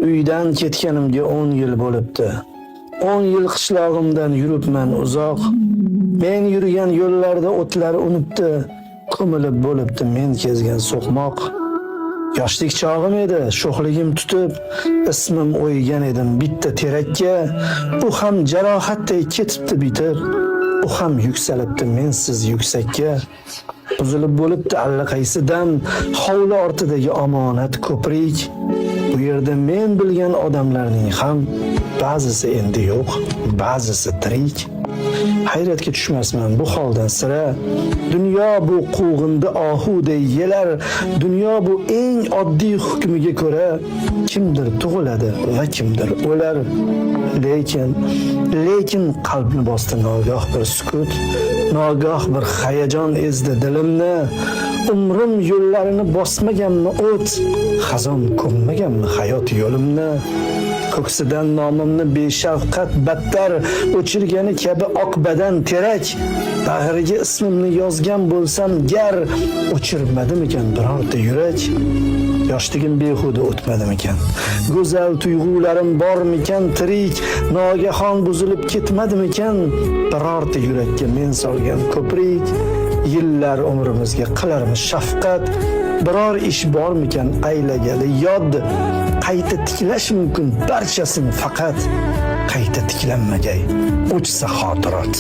Uydan ketganimga 10 yil bo'libdi. 10 yil qishlog'imdan yuribman uzoq. Men yurgan yo'llarda o'tlar unibdi, ko'milib bo'libdi men kezgan so'qmoq. Yoshlik chog'im edi, sho'xligim tutib, ismim o'ygan edim bitta terakka. U ham jarohatday ketibdi bitib, u ham yuksalibdi mensiz yuksakka. Buzilib bo'libdi allaqaysi dam, hovli ortidagi omonat ko'prik. Bu yerda men bilgan odamlarning ham ba'zisi endi yo'q, ba'zisi tirik. Hayratga tushmasman bu holdan sira. Dunyo bu quvg'indi ohuday yelar, dunyo bu eng oddiy hukmiga ko'ra kimdir tug'iladi va kimdir o'lar. Lekin qalbni bosdi nogoh bir sukut, nogoh bir hayajon ezdi dilimni. Umrim yo'llarini bosmaganmi o't, xazon ko'mmaganmi hayot yo'limni. Ko'ksidan nomimni beshafqat battar o'chirgani kabi oqbadan terak. Bag'riga ismimni yozgan bo'lsam gar, o'chirmadimikan birorta yurak? Yoshligim behuda o'tmadimikan? Go'zal tuyg'ularim bormikan tirik? Nogahon buzilib ketmadimikan birorta yurakka men solgan ko'prik? Yillar umrimizga qilarmiz shafqat, biror ish bormikan aylagali yod? Qayta tiklash mumkin barchasini, faqat qayta tiklanmagay o'chsa xotirot.